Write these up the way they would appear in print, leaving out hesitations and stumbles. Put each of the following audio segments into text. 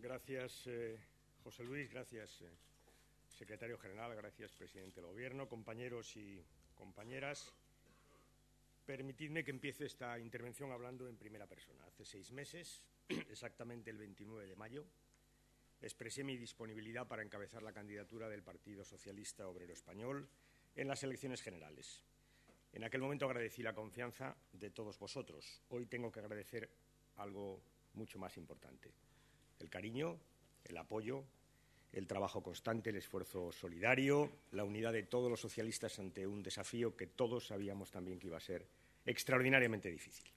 Gracias, José Luis. Gracias, secretario general. Gracias, presidente del Gobierno. Compañeros y compañeras, permitidme que empiece esta intervención hablando en primera persona. Hace 6 meses, exactamente el 29 de mayo, expresé mi disponibilidad para encabezar la candidatura del Partido Socialista Obrero Español en las elecciones generales. En aquel momento agradecí la confianza de todos vosotros. Hoy tengo que agradecer algo mucho más importante: el cariño, el apoyo, el trabajo constante, el esfuerzo solidario, la unidad de todos los socialistas ante un desafío que todos sabíamos también que iba a ser extraordinariamente difícil.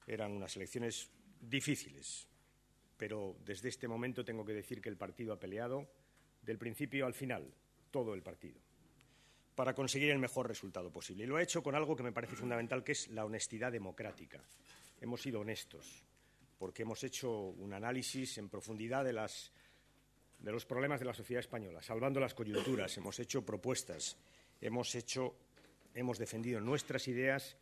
Eran unas elecciones difíciles, pero desde este momento tengo que decir que el partido ha peleado del principio al final, todo el partido, para conseguir el mejor resultado posible. Y lo ha hecho con algo que me parece fundamental, que es la honestidad democrática. Hemos sido honestos, porque hemos hecho un análisis en profundidad de los problemas de la sociedad española, salvando las coyunturas. Hemos hecho propuestas, hemos defendido nuestras ideas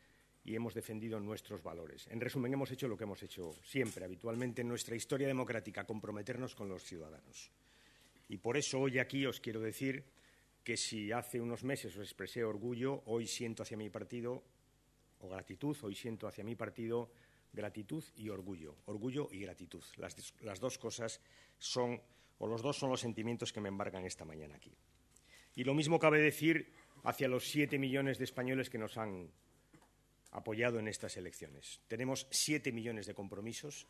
y hemos defendido nuestros valores. En resumen, hemos hecho lo que hemos hecho siempre, habitualmente en nuestra historia democrática: comprometernos con los ciudadanos. Y por eso hoy aquí os quiero decir que si hace unos meses os expresé orgullo, hoy siento hacia mi partido, o gratitud, hoy siento hacia mi partido gratitud y orgullo y gratitud. Las dos cosas son, o los dos son los sentimientos que me embargan esta mañana aquí. Y lo mismo cabe decir hacia los 7 millones de españoles que nos han apoyado en estas elecciones. Tenemos 7 millones de compromisos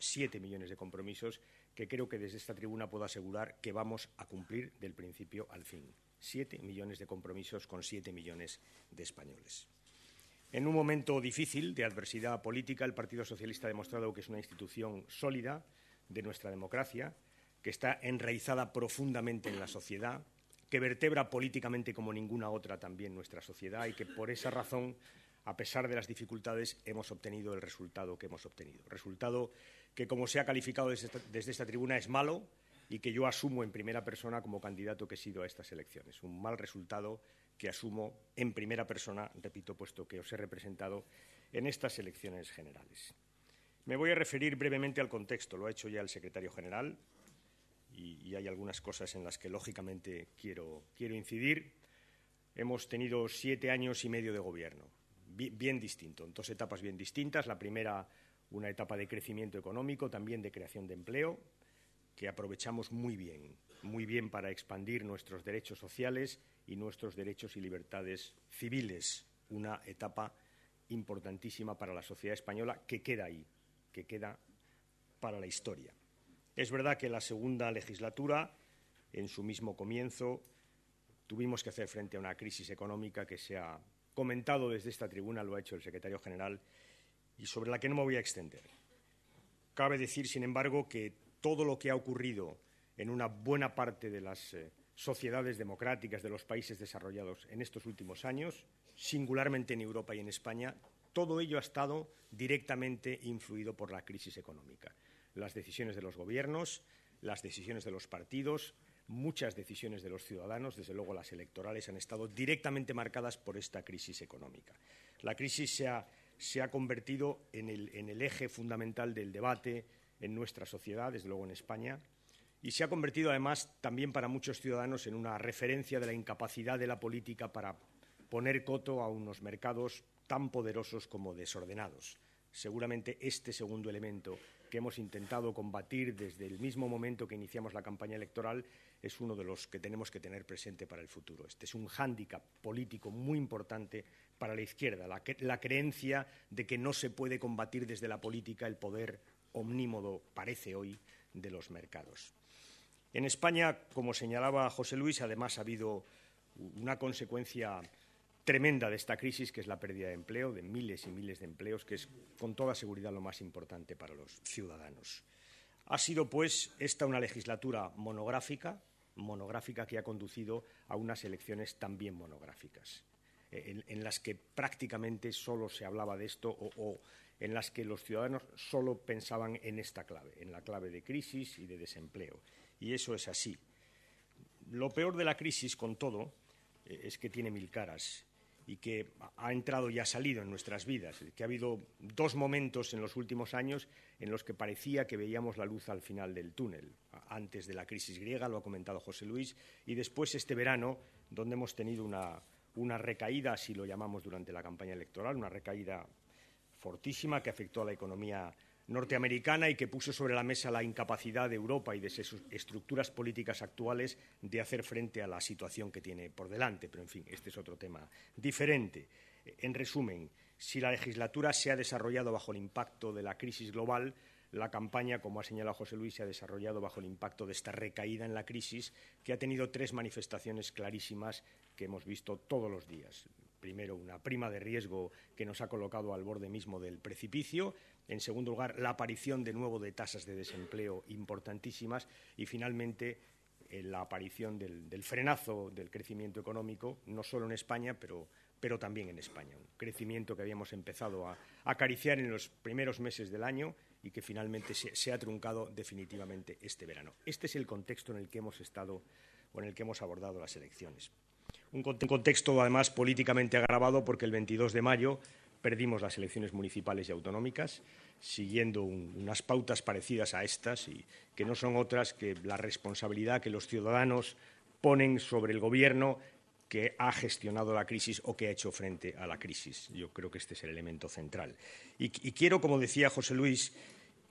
que creo que desde esta tribuna puedo asegurar que vamos a cumplir del principio al fin. 7 millones de compromisos con 7 millones de españoles. En un momento difícil de adversidad política, el Partido Socialista ha demostrado que es una institución sólida de nuestra democracia, que está enraizada profundamente en la sociedad, que vertebra políticamente como ninguna otra también nuestra sociedad, y que por esa razón, a pesar de las dificultades, hemos obtenido el resultado que hemos obtenido. Resultado que, como se ha calificado desde esta tribuna, es malo y que yo asumo en primera persona como candidato que he sido a estas elecciones. Un mal resultado que asumo en primera persona, repito, puesto que os he representado en estas elecciones generales. Me voy a referir brevemente al contexto. Lo ha hecho ya el secretario general y hay algunas cosas en las que, lógicamente, quiero incidir. Hemos tenido 7 años y medio de gobierno, bien distinto, en 2 etapas bien distintas. La primera, una etapa de crecimiento económico, también de creación de empleo, que aprovechamos muy bien para expandir nuestros derechos sociales y nuestros derechos y libertades civiles. Una etapa importantísima para la sociedad española que queda ahí, que queda para la historia. Es verdad que la segunda legislatura, en su mismo comienzo, tuvimos que hacer frente a una crisis económica que se ha comentado desde esta tribuna, lo ha hecho el secretario general, y sobre la que no me voy a extender. Cabe decir, sin embargo, que todo lo que ha ocurrido en una buena parte de las sociedades democráticas de los países desarrollados en estos últimos años, singularmente en Europa y en España, todo ello ha estado directamente influido por la crisis económica. Las decisiones de los gobiernos, las decisiones de los partidos, muchas decisiones de los ciudadanos, desde luego las electorales, han estado directamente marcadas por esta crisis económica. La crisis se ha convertido en el eje fundamental del debate en nuestra sociedad, desde luego en España, y se ha convertido además también para muchos ciudadanos en una referencia de la incapacidad de la política para poner coto a unos mercados tan poderosos como desordenados. Seguramente este segundo elemento, que hemos intentado combatir desde el mismo momento que iniciamos la campaña electoral, es uno de los que tenemos que tener presente para el futuro. Este es un hándicap político muy importante para la izquierda, la creencia de que no se puede combatir desde la política el poder omnímodo, parece hoy, de los mercados. En España, como señalaba José Luis, además ha habido una consecuencia tremenda de esta crisis, que es la pérdida de empleo, de miles y miles de empleos, que es con toda seguridad lo más importante para los ciudadanos. Ha sido, pues, esta una legislatura monográfica que ha conducido a unas elecciones también monográficas, en las que prácticamente solo se hablaba de esto o en las que los ciudadanos solo pensaban en esta clave, en la clave de crisis y de desempleo. Y eso es así. Lo peor de la crisis, con todo, es que tiene 1000 caras y que ha entrado y ha salido en nuestras vidas, que ha habido dos momentos en los últimos años en los que parecía que veíamos la luz al final del túnel, antes de la crisis griega, lo ha comentado José Luis, y después este verano, donde hemos tenido una recaída, así lo llamamos durante la campaña electoral, una recaída fortísima que afectó a la economía norteamericana y que puso sobre la mesa la incapacidad de Europa y de sus estructuras políticas actuales de hacer frente a la situación que tiene por delante. Pero, en fin, este es otro tema diferente. En resumen, si la legislatura se ha desarrollado bajo el impacto de la crisis global, la campaña, como ha señalado José Luis, se ha desarrollado bajo el impacto de esta recaída en la crisis, que ha tenido tres manifestaciones clarísimas que hemos visto todos los días. Primero, una prima de riesgo que nos ha colocado al borde mismo del precipicio. En segundo lugar, la aparición de nuevo de tasas de desempleo importantísimas. Y, finalmente, la aparición del frenazo del crecimiento económico, no solo en España, pero también en España. Un crecimiento que habíamos empezado a acariciar en los primeros meses del año y que finalmente se ha truncado definitivamente este verano. Este es el contexto en el que hemos estado o en el que hemos abordado las elecciones. Un contexto, además, políticamente agravado porque el 22 de mayo perdimos las elecciones municipales y autonómicas, siguiendo unas pautas parecidas a estas y que no son otras que la responsabilidad que los ciudadanos ponen sobre el Gobierno que ha gestionado la crisis o que ha hecho frente a la crisis. Yo creo que este es el elemento central. Y quiero, como decía José Luis,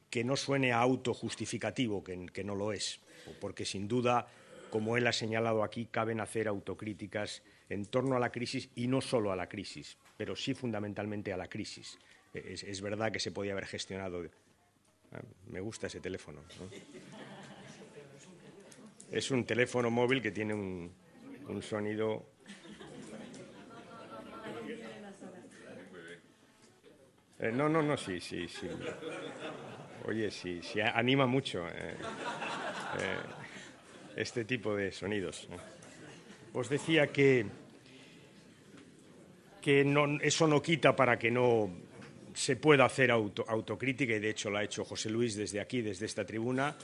que no suene a autojustificativo, que no lo es, porque sin duda, como él ha señalado aquí, caben hacer autocríticas en torno a la crisis y no solo a la crisis, pero sí fundamentalmente a la crisis. Es verdad que se podía haber gestionado. Me gusta ese teléfono, ¿no? Es un teléfono móvil que tiene un sonido. No, sí. Oye, sí, anima mucho este tipo de sonidos. Os decía que eso no quita para que no se pueda hacer autocrítica, y de hecho la ha hecho José Luis desde aquí, desde esta tribuna,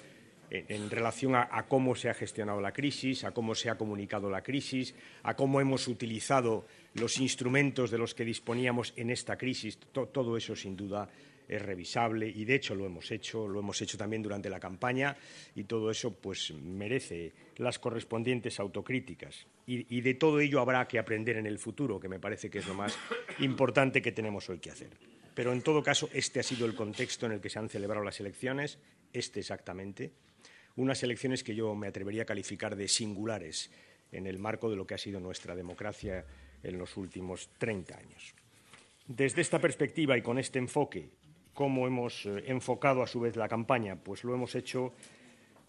en relación a cómo se ha gestionado la crisis, a cómo se ha comunicado la crisis, a cómo hemos utilizado los instrumentos de los que disponíamos en esta crisis. Todo eso, sin duda, es revisable y, de hecho, lo hemos hecho también durante la campaña, y todo eso pues merece las correspondientes autocríticas. Y de todo ello habrá que aprender en el futuro, que me parece que es lo más importante que tenemos hoy que hacer. Pero, en todo caso, este ha sido el contexto en el que se han celebrado las elecciones, exactamente, unas elecciones que yo me atrevería a calificar de singulares en el marco de lo que ha sido nuestra democracia en los últimos 30 años. Desde esta perspectiva y con este enfoque, ¿cómo hemos enfocado a su vez la campaña? Pues lo hemos hecho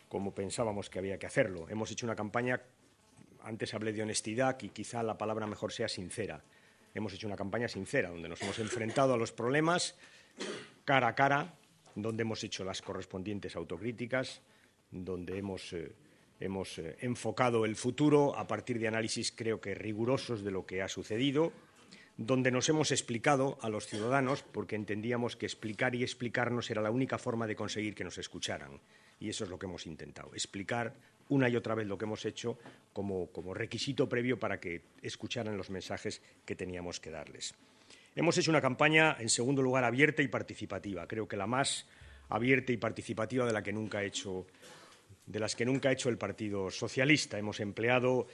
como pensábamos que había que hacerlo. Hemos hecho una campaña, antes hablé de honestidad, y quizá la palabra mejor sea sincera. Hemos hecho una campaña sincera, donde nos hemos enfrentado a los problemas cara a cara, donde hemos hecho las correspondientes autocríticas, donde hemos enfocado el futuro a partir de análisis, creo que rigurosos, de lo que ha sucedido, donde nos hemos explicado a los ciudadanos, porque entendíamos que explicar y explicarnos era la única forma de conseguir que nos escucharan. Y eso es lo que hemos intentado, explicar una y otra vez lo que hemos hecho como requisito previo para que escucharan los mensajes que teníamos que darles. Hemos hecho una campaña, en segundo lugar, abierta y participativa. Creo que la más abierta y participativa de las que nunca ha hecho el Partido Socialista. Hemos empleado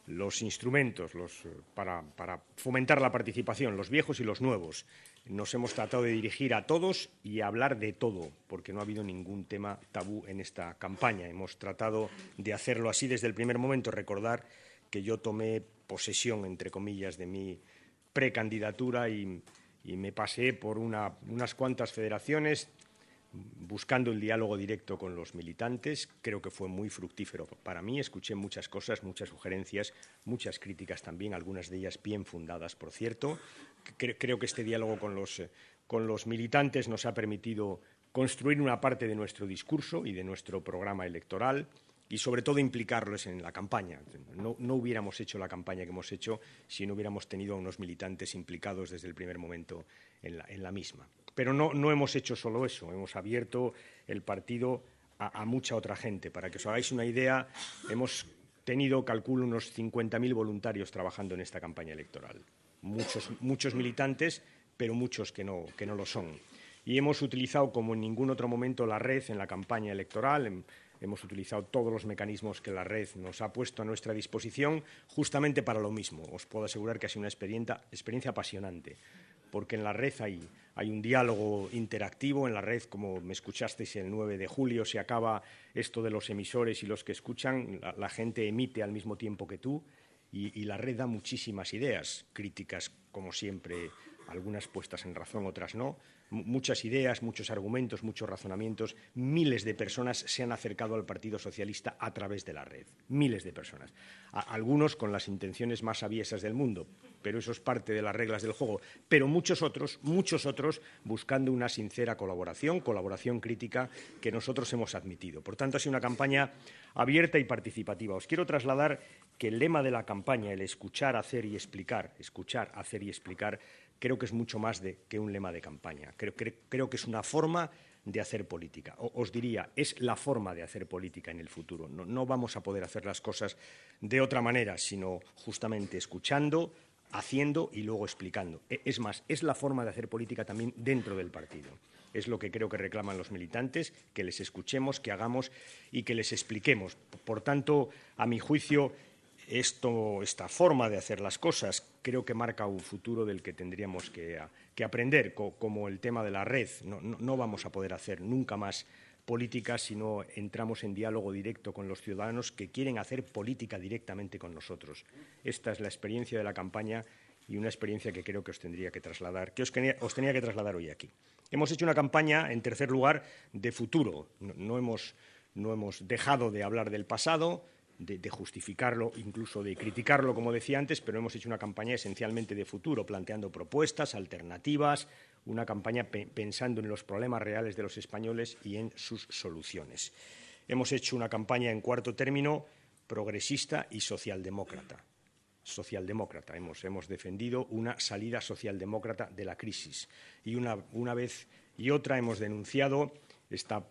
los instrumentos para fomentar la participación, los viejos y los nuevos. Nos hemos tratado de dirigir a todos y a hablar de todo, porque no ha habido ningún tema tabú en esta campaña. Hemos tratado de hacerlo así desde el primer momento. Recordar que yo tomé posesión, entre comillas, de mi precandidatura y me paseé por unas cuantas federaciones buscando el diálogo directo con los militantes. Creo que fue muy fructífero para mí. Escuché muchas cosas, muchas sugerencias, muchas críticas también, algunas de ellas bien fundadas, por cierto. Creo que este diálogo con los militantes nos ha permitido construir una parte de nuestro discurso y de nuestro programa electoral y, sobre todo, implicarlos en la campaña. No hubiéramos hecho la campaña que hemos hecho si no hubiéramos tenido a unos militantes implicados desde el primer momento en la misma. Pero no hemos hecho solo eso, hemos abierto el partido a mucha otra gente. Para que os hagáis una idea, hemos tenido, calculo, unos 50.000 voluntarios trabajando en esta campaña electoral. muchos militantes, pero muchos que no lo son. Y hemos utilizado, como en ningún otro momento, la red en la campaña electoral. Hemos utilizado todos los mecanismos que la red nos ha puesto a nuestra disposición justamente para lo mismo. Os puedo asegurar que ha sido una experiencia apasionante, porque en la red hay un diálogo interactivo. En la red, como me escuchasteis el 9 de julio, se acaba esto de los emisores y los que escuchan. La gente emite al mismo tiempo que tú y la red da muchísimas ideas, críticas, como siempre, algunas puestas en razón, otras no. Muchas ideas, muchos argumentos, muchos razonamientos. Miles de personas se han acercado al Partido Socialista a través de la red. Miles de personas. Algunos con las intenciones más aviesas del mundo, pero eso es parte de las reglas del juego. Pero muchos otros buscando una sincera colaboración crítica que nosotros hemos admitido. Por tanto, ha sido una campaña abierta y participativa. Os quiero trasladar que el lema de la campaña, el escuchar, hacer y explicar, creo que es mucho más que un lema de campaña. Creo que es una forma de hacer política. Os diría, es la forma de hacer política en el futuro. No vamos a poder hacer las cosas de otra manera, sino justamente escuchando, haciendo y luego explicando. Es más, es la forma de hacer política también dentro del partido. Es lo que creo que reclaman los militantes, que les escuchemos, que hagamos y que les expliquemos. Por tanto, a mi juicio, esta forma de hacer las cosas creo que marca un futuro del que tendríamos que aprender, como el tema de la red. No vamos a poder hacer nunca más política si no entramos en diálogo directo con los ciudadanos que quieren hacer política directamente con nosotros. Esta es la experiencia de la campaña y una experiencia que creo que os tenía que trasladar hoy aquí. Hemos hecho una campaña, en tercer lugar, de futuro. No hemos dejado de hablar del pasado, de justificarlo, incluso de criticarlo, como decía antes, pero hemos hecho una campaña esencialmente de futuro, planteando propuestas, alternativas, una campaña pensando en los problemas reales de los españoles y en sus soluciones. Hemos hecho una campaña, en cuarto término, progresista y socialdemócrata. Hemos defendido una salida socialdemócrata de la crisis y una vez y otra hemos denunciado esta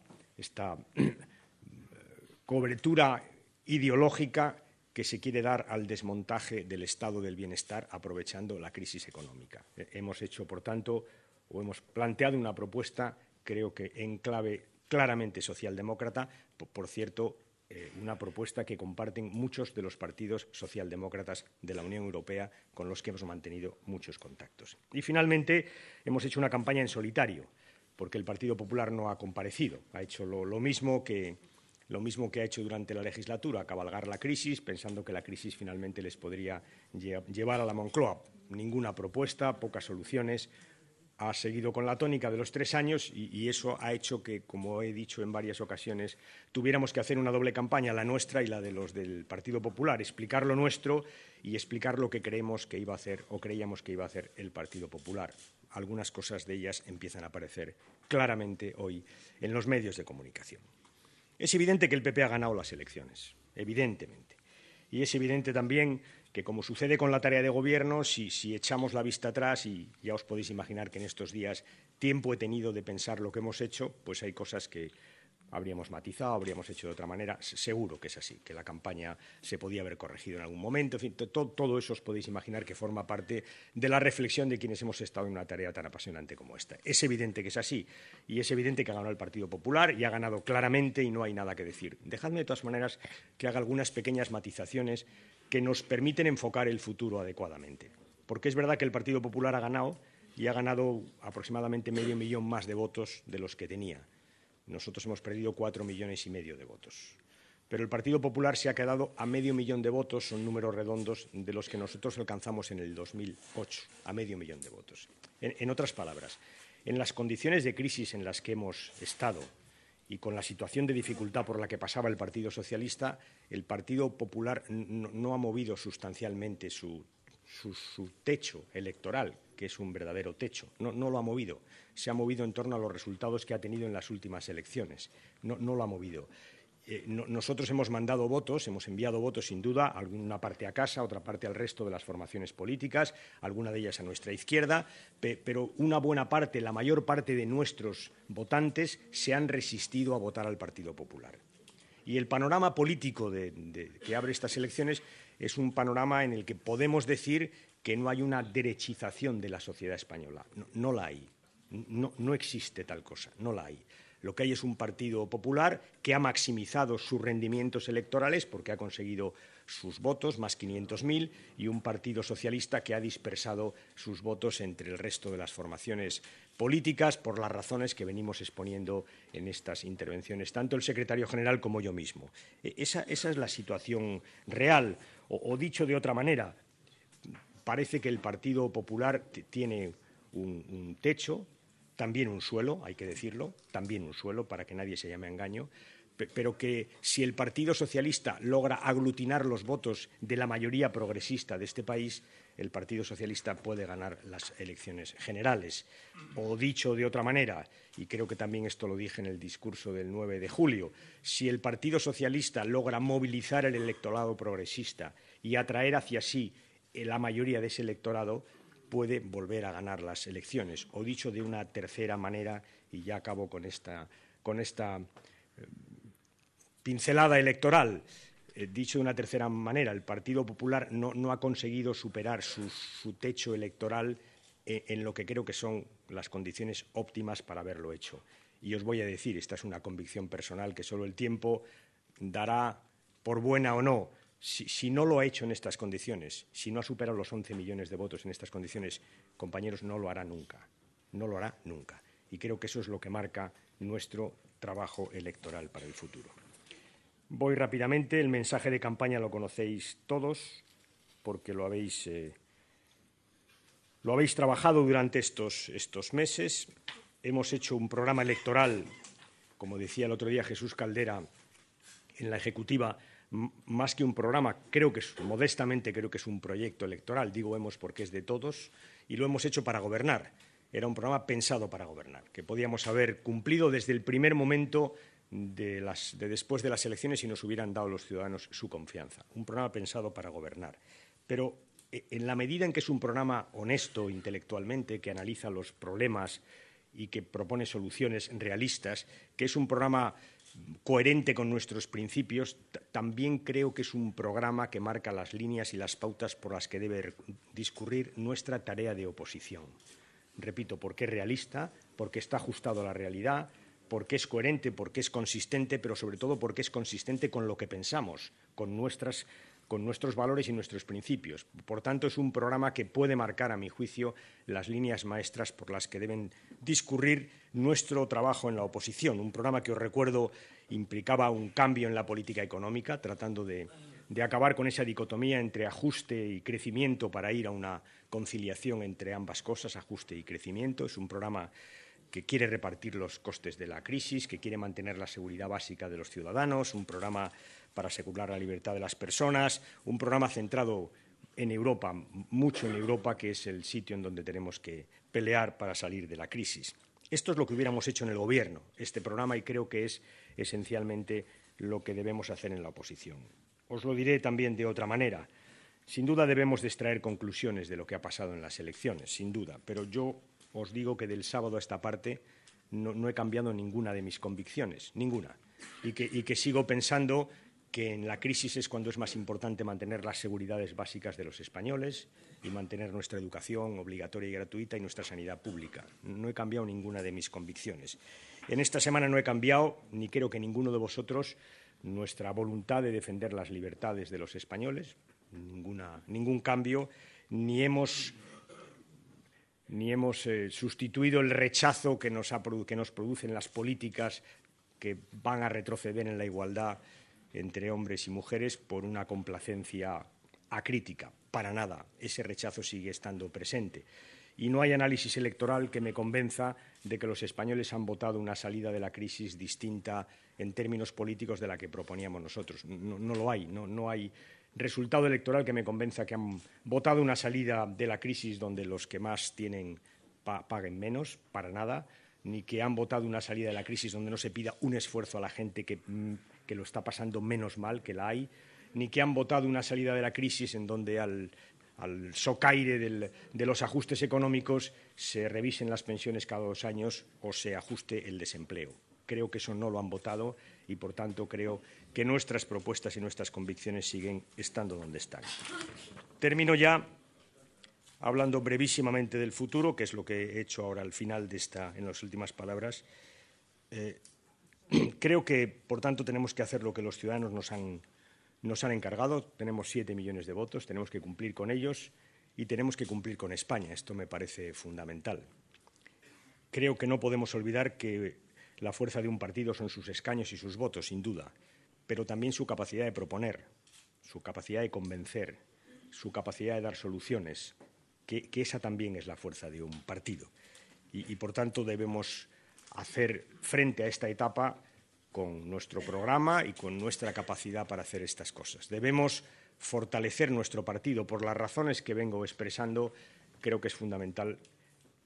cobertura ideológica que se quiere dar al desmontaje del estado del bienestar aprovechando la crisis económica. Hemos hecho, por tanto, hemos planteado una propuesta, creo que en clave claramente socialdemócrata, por cierto, una propuesta que comparten muchos de los partidos socialdemócratas de la Unión Europea con los que hemos mantenido muchos contactos. Y, finalmente, hemos hecho una campaña en solitario, porque el Partido Popular no ha comparecido. Ha hecho lo mismo que ha hecho durante la legislatura, cabalgar la crisis, pensando que la crisis finalmente les podría llevar a la Moncloa. Ninguna propuesta, pocas soluciones. Ha seguido con la tónica de los 3 años y eso ha hecho que, como he dicho en varias ocasiones, tuviéramos que hacer una doble campaña, la nuestra y la de los del Partido Popular, explicar lo nuestro y explicar lo que creemos que iba a hacer o creíamos que iba a hacer el Partido Popular. Algunas cosas de ellas empiezan a aparecer claramente hoy en los medios de comunicación. Es evidente que el PP ha ganado las elecciones, evidentemente. Y es evidente también que, como sucede con la tarea de gobierno, si echamos la vista atrás, y ya os podéis imaginar que en estos días tiempo he tenido de pensar lo que hemos hecho, pues hay cosas que habríamos matizado, habríamos hecho de otra manera. Seguro que es así, que la campaña se podía haber corregido en algún momento. En fin, todo eso os podéis imaginar que forma parte de la reflexión de quienes hemos estado en una tarea tan apasionante como esta. Es evidente que es así y es evidente que ha ganado el Partido Popular y ha ganado claramente y no hay nada que decir. Dejadme, de todas maneras, que haga algunas pequeñas matizaciones que nos permiten enfocar el futuro adecuadamente. Porque es verdad que el Partido Popular ha ganado y ha ganado aproximadamente 500.000 más de votos de los que tenía. Nosotros hemos perdido 4,5 millones de votos. Pero el Partido Popular se ha quedado a 500.000 de votos, son números redondos, de los que nosotros alcanzamos en el 2008, a 500.000 de votos. En otras palabras, en las condiciones de crisis en las que hemos estado y con la situación de dificultad por la que pasaba el Partido Socialista, el Partido Popular no ha movido sustancialmente su techo electoral, que es un verdadero techo. No lo ha movido. Se ha movido en torno a los resultados que ha tenido en las últimas elecciones. No lo ha movido. Nosotros hemos mandado votos, hemos enviado votos sin duda, alguna parte a casa, otra parte al resto de las formaciones políticas, alguna de ellas a nuestra izquierda, pero una buena parte, la mayor parte de nuestros votantes se han resistido a votar al Partido Popular. Y el panorama político que abre estas elecciones es un panorama en el que podemos decir que no hay una derechización de la sociedad española. No la hay. No existe tal cosa, no la hay. Lo que hay es un Partido Popular que ha maximizado sus rendimientos electorales porque ha conseguido sus votos, más 500.000, y un Partido Socialista que ha dispersado sus votos entre el resto de las formaciones políticas por las razones que venimos exponiendo en estas intervenciones, tanto el secretario general como yo mismo. Esa es la situación real. O dicho de otra manera, parece que el Partido Popular tiene un techo, también un suelo, hay que decirlo, también un suelo, para que nadie se llame a engaño, pero que si el Partido Socialista logra aglutinar los votos de la mayoría progresista de este país, el Partido Socialista puede ganar las elecciones generales. O dicho de otra manera, y creo que también esto lo dije en el discurso del 9 de julio, si el Partido Socialista logra movilizar el electorado progresista y atraer hacia sí la mayoría de ese electorado, puede volver a ganar las elecciones. O dicho de una tercera manera, y ya acabo con esta pincelada electoral, dicho de una tercera manera, el Partido Popular no ha conseguido superar su techo electoral en lo que creo que son las condiciones óptimas para haberlo hecho. Y os voy a decir, esta es una convicción personal que solo el tiempo dará por buena o no. Si no lo ha hecho en estas condiciones, si no ha superado los 11 millones de votos en estas condiciones, compañeros, no lo hará nunca. No lo hará nunca. Y creo que eso es lo que marca nuestro trabajo electoral para el futuro. Voy rápidamente. El mensaje de campaña lo conocéis todos porque lo habéis trabajado durante estos meses. Hemos hecho un programa electoral, como decía el otro día Jesús Caldera, en la Ejecutiva, más que un programa, modestamente creo que es un proyecto electoral, digo hemos porque es de todos, y lo hemos hecho para gobernar. Era un programa pensado para gobernar, que podíamos haber cumplido desde el primer momento de después de las elecciones si nos hubieran dado los ciudadanos su confianza. Un programa pensado para gobernar. Pero en la medida en que es un programa honesto intelectualmente, que analiza los problemas y que propone soluciones realistas, que es un programa coherente con nuestros principios, también creo que es un programa que marca las líneas y las pautas por las que debe discurrir nuestra tarea de oposición. Repito, porque es realista, porque está ajustado a la realidad, porque es coherente, porque es consistente, pero sobre todo porque es consistente con lo que pensamos, con nuestros valores y nuestros principios. Por tanto, es un programa que puede marcar, a mi juicio, las líneas maestras por las que deben discurrir nuestro trabajo en la oposición. Un programa que, os recuerdo, implicaba un cambio en la política económica, tratando de acabar con esa dicotomía entre ajuste y crecimiento para ir a una conciliación entre ambas cosas, ajuste y crecimiento. Es un programa que quiere repartir los costes de la crisis, que quiere mantener la seguridad básica de los ciudadanos, un programa para asegurar la libertad de las personas, un programa centrado en Europa, mucho en Europa, que es el sitio en donde tenemos que pelear para salir de la crisis. Esto es lo que hubiéramos hecho en el Gobierno, este programa, y creo que es esencialmente lo que debemos hacer en la oposición. Os lo diré también de otra manera. Sin duda debemos de extraer conclusiones de lo que ha pasado en las elecciones, sin duda, pero yo os digo que del sábado a esta parte no he cambiado ninguna de mis convicciones, ninguna, y que sigo pensando que en la crisis es cuando es más importante mantener las seguridades básicas de los españoles y mantener nuestra educación obligatoria y gratuita y nuestra sanidad pública. No he cambiado ninguna de mis convicciones. En esta semana no he cambiado, ni creo que ninguno de vosotros, nuestra voluntad de defender las libertades de los españoles, ningún cambio, ni hemos sustituido el rechazo que nos producen las políticas que van a retroceder en la igualdad entre hombres y mujeres por una complacencia acrítica. Para nada, ese rechazo sigue estando presente. Y no hay análisis electoral que me convenza de que los españoles han votado una salida de la crisis distinta en términos políticos de la que proponíamos nosotros. No lo hay, no hay resultado electoral que me convenza que han votado una salida de la crisis donde los que más tienen paguen menos, para nada, ni que han votado una salida de la crisis donde no se pida un esfuerzo a la gente que lo está pasando menos mal, que la hay, ni que han votado una salida de la crisis en donde al socaire de los ajustes económicos se revisen las pensiones cada 2 años o se ajuste el desempleo. Creo que eso no lo han votado y, por tanto, creo que nuestras propuestas y nuestras convicciones siguen estando donde están. Termino ya hablando brevísimamente del futuro, que es lo que he hecho ahora al final en las últimas palabras. Creo que, por tanto, tenemos que hacer lo que los ciudadanos nos han encargado. Tenemos 7 millones de votos, tenemos que cumplir con ellos y tenemos que cumplir con España. Esto me parece fundamental. Creo que no podemos olvidar que la fuerza de un partido son sus escaños y sus votos, sin duda, pero también su capacidad de proponer, su capacidad de convencer, su capacidad de dar soluciones, que esa también es la fuerza de un partido. Y por tanto, debemos hacer frente a esta etapa con nuestro programa y con nuestra capacidad para hacer estas cosas. Debemos fortalecer nuestro partido. Por las razones que vengo expresando, creo que es fundamental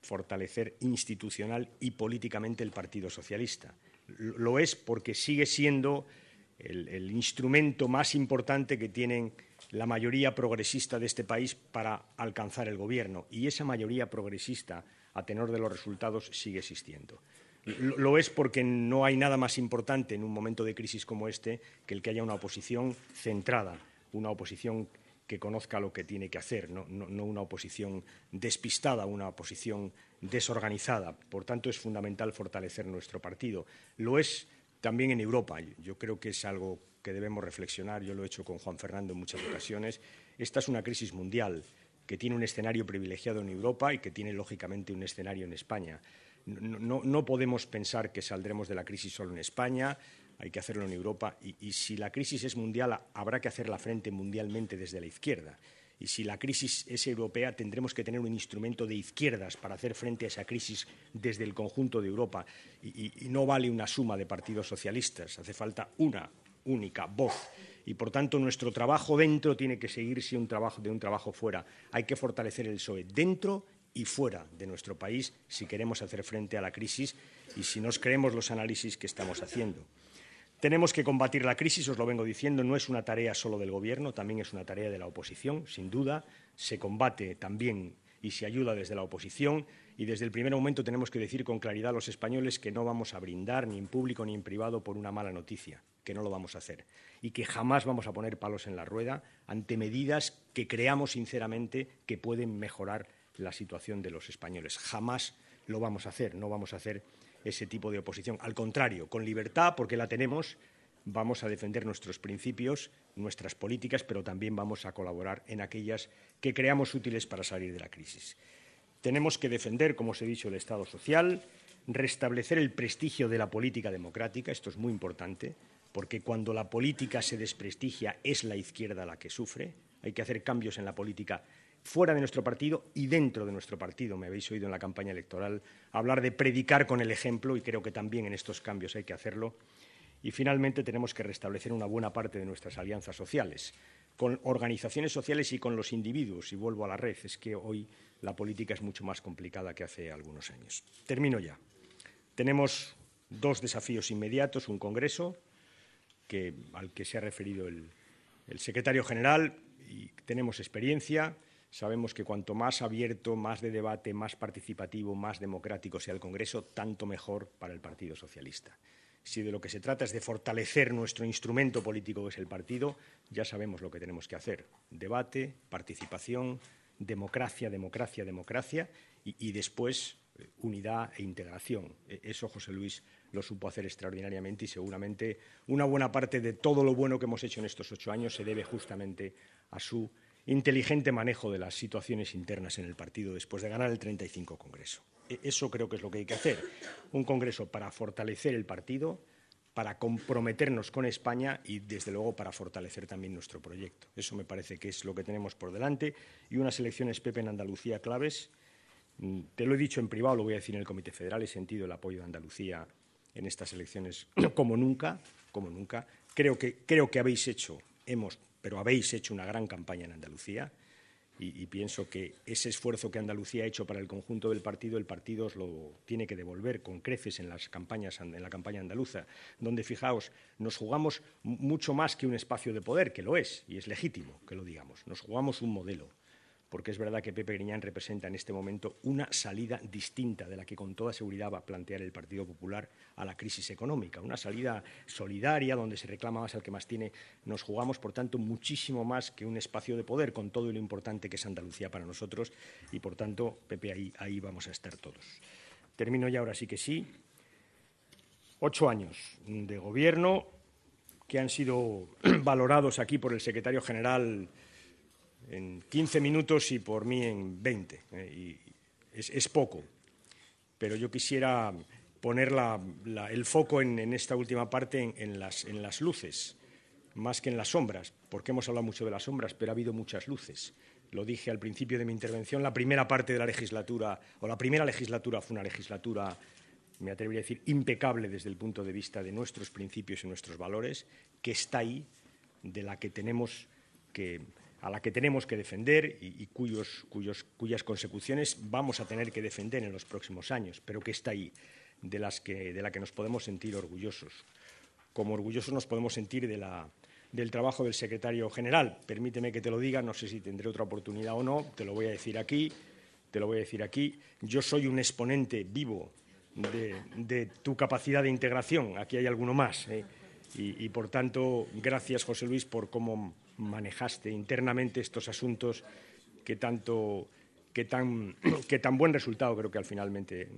fortalecer institucional y políticamente el Partido Socialista. Lo es porque sigue siendo el instrumento más importante que tienen la mayoría progresista de este país para alcanzar el gobierno. Y esa mayoría progresista, a tenor de los resultados, sigue existiendo. Lo es porque no hay nada más importante en un momento de crisis como este que el que haya una oposición centrada, una oposición que conozca lo que tiene que hacer, no una oposición despistada, una oposición desorganizada. Por tanto, es fundamental fortalecer nuestro partido. Lo es también en Europa. Yo creo que es algo que debemos reflexionar. Yo lo he hecho con Juan Fernando en muchas ocasiones. Esta es una crisis mundial que tiene un escenario privilegiado en Europa y que tiene, lógicamente, un escenario en España. No podemos pensar que saldremos de la crisis solo en España, hay que hacerlo en Europa. Y si la crisis es mundial, habrá que hacerla frente mundialmente desde la izquierda. Y si la crisis es europea, tendremos que tener un instrumento de izquierdas para hacer frente a esa crisis desde el conjunto de Europa. Y no vale una suma de partidos socialistas, hace falta una única voz. Y, por tanto, nuestro trabajo dentro tiene que seguirse un trabajo fuera. Hay que fortalecer el PSOE dentro y fuera de nuestro país si queremos hacer frente a la crisis y si nos creemos los análisis que estamos haciendo. Tenemos que combatir la crisis, os lo vengo diciendo, no es una tarea solo del Gobierno, también es una tarea de la oposición, sin duda. Se combate también y se ayuda desde la oposición y desde el primer momento tenemos que decir con claridad a los españoles que no vamos a brindar ni en público ni en privado por una mala noticia, que no lo vamos a hacer y que jamás vamos a poner palos en la rueda ante medidas que creamos sinceramente que pueden mejorar la situación de los españoles. Jamás lo vamos a hacer, no vamos a hacer ese tipo de oposición. Al contrario, con libertad, porque la tenemos, vamos a defender nuestros principios, nuestras políticas, pero también vamos a colaborar en aquellas que creamos útiles para salir de la crisis. Tenemos que defender, como os he dicho, el Estado social, restablecer el prestigio de la política democrática, esto es muy importante, porque cuando la política se desprestigia es la izquierda la que sufre. Hay que hacer cambios en la política fuera de nuestro partido y dentro de nuestro partido. Me habéis oído en la campaña electoral hablar de predicar con el ejemplo y creo que también en estos cambios hay que hacerlo. Y, finalmente, tenemos que restablecer una buena parte de nuestras alianzas sociales, con organizaciones sociales y con los individuos. Y vuelvo a la red, es que hoy la política es mucho más complicada que hace algunos años. Termino ya. Tenemos dos desafíos inmediatos, un congreso al que se ha referido el secretario general y tenemos experiencia. Sabemos que cuanto más abierto, más de debate, más participativo, más democrático sea el Congreso, tanto mejor para el Partido Socialista. Si de lo que se trata es de fortalecer nuestro instrumento político, que es el partido, ya sabemos lo que tenemos que hacer. Debate, participación, democracia, democracia, democracia y después unidad e integración. Eso José Luis lo supo hacer extraordinariamente y seguramente una buena parte de todo lo bueno que hemos hecho en estos 8 años se debe justamente a su inteligente manejo de las situaciones internas en el partido después de ganar el 35 Congreso. Eso creo que es lo que hay que hacer. Un Congreso para fortalecer el partido, para comprometernos con España y, desde luego, para fortalecer también nuestro proyecto. Eso me parece que es lo que tenemos por delante. Y unas elecciones, Pepe, en Andalucía claves. Te lo he dicho en privado, lo voy a decir en el Comité Federal. He sentido el apoyo de Andalucía en estas elecciones como nunca. Creo que habéis hecho una gran campaña en Andalucía y pienso que ese esfuerzo que Andalucía ha hecho para el conjunto del partido, el partido os lo tiene que devolver con creces en la campaña andaluza, donde, fijaos, nos jugamos mucho más que un espacio de poder, que lo es, y es legítimo que lo digamos. Nos jugamos un modelo, porque es verdad que Pepe Griñán representa en este momento una salida distinta de la que con toda seguridad va a plantear el Partido Popular a la crisis económica, una salida solidaria donde se reclama más al que más tiene. Nos jugamos, por tanto, muchísimo más que un espacio de poder, con todo lo importante que es Andalucía para nosotros, y, por tanto, Pepe, ahí vamos a estar todos. Termino ya, ahora sí que sí. 8 años de gobierno que han sido valorados aquí por el secretario general en 15 minutos y por mí en 20. Y es poco, pero yo quisiera poner el foco en esta última parte en las luces, más que en las sombras, porque hemos hablado mucho de las sombras, pero ha habido muchas luces. Lo dije al principio de mi intervención, la primera parte de la legislatura, o la primera legislatura, fue una legislatura, me atrevería a decir, impecable desde el punto de vista de nuestros principios y nuestros valores, que está ahí, a la que tenemos que defender y cuyas consecuciones vamos a tener que defender en los próximos años, pero que está ahí, de la que nos podemos sentir orgullosos. Como orgullosos nos podemos sentir del trabajo del secretario general. Permíteme que te lo diga, no sé si tendré otra oportunidad o no, te lo voy a decir aquí. Yo soy un exponente vivo de tu capacidad de integración. Aquí hay alguno más. Y, por tanto, gracias, José Luis, por cómo manejaste internamente estos asuntos que tan buen resultado creo que finalmente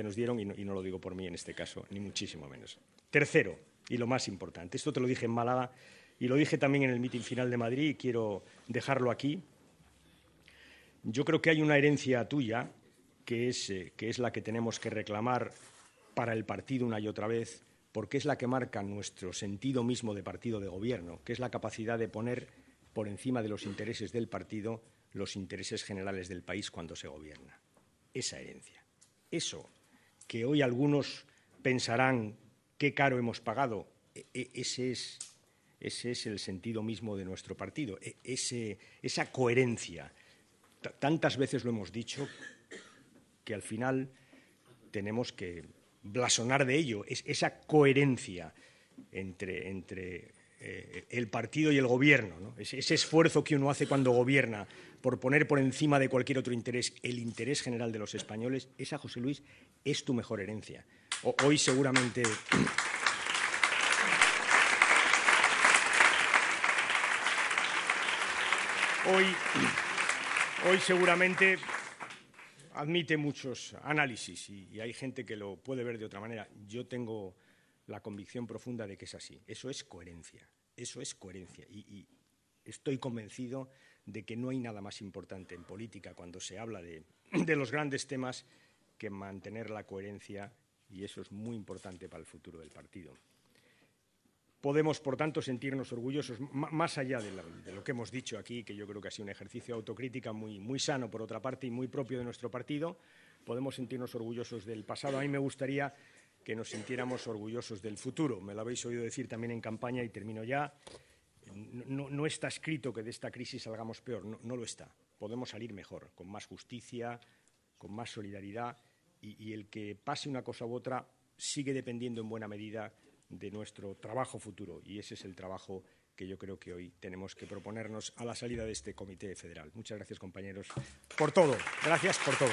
nos dieron, y no lo digo por mí en este caso, ni muchísimo menos. Tercero, y lo más importante, esto te lo dije en Málaga y lo dije también en el mitin final de Madrid y quiero dejarlo aquí. Yo creo que hay una herencia tuya que es la que tenemos que reclamar para el partido una y otra vez, porque es la que marca nuestro sentido mismo de partido de gobierno, que es la capacidad de poner por encima de los intereses del partido los intereses generales del país cuando se gobierna. Esa herencia. Eso que hoy algunos pensarán qué caro hemos pagado, ese es el sentido mismo de nuestro partido, esa coherencia. Tantas veces lo hemos dicho que al final tenemos que blasonar de ello, esa coherencia entre el partido y el gobierno, ¿no? Ese esfuerzo que uno hace cuando gobierna por poner por encima de cualquier otro interés el interés general de los españoles, esa, José Luis, es tu mejor herencia. Hoy seguramente hoy seguramente admite muchos análisis y hay gente que lo puede ver de otra manera. Yo tengo la convicción profunda de que es así. Eso es coherencia. Y estoy convencido de que no hay nada más importante en política cuando se habla de los grandes temas que mantener la coherencia, y eso es muy importante para el futuro del partido. Podemos, por tanto, sentirnos orgullosos, más allá de lo que hemos dicho aquí, que yo creo que ha sido un ejercicio de autocrítica muy sano, por otra parte, y muy propio de nuestro partido. Podemos sentirnos orgullosos del pasado. A mí me gustaría que nos sintiéramos orgullosos del futuro. Me lo habéis oído decir también en campaña, y termino ya. No está escrito que de esta crisis salgamos peor, no lo está. Podemos salir mejor, con más justicia, con más solidaridad, y el que pase una cosa u otra sigue dependiendo en buena medida de nuestro trabajo futuro, y ese es el trabajo que yo creo que hoy tenemos que proponernos a la salida de este Comité Federal. Muchas gracias, compañeros, por todo. Gracias por todo.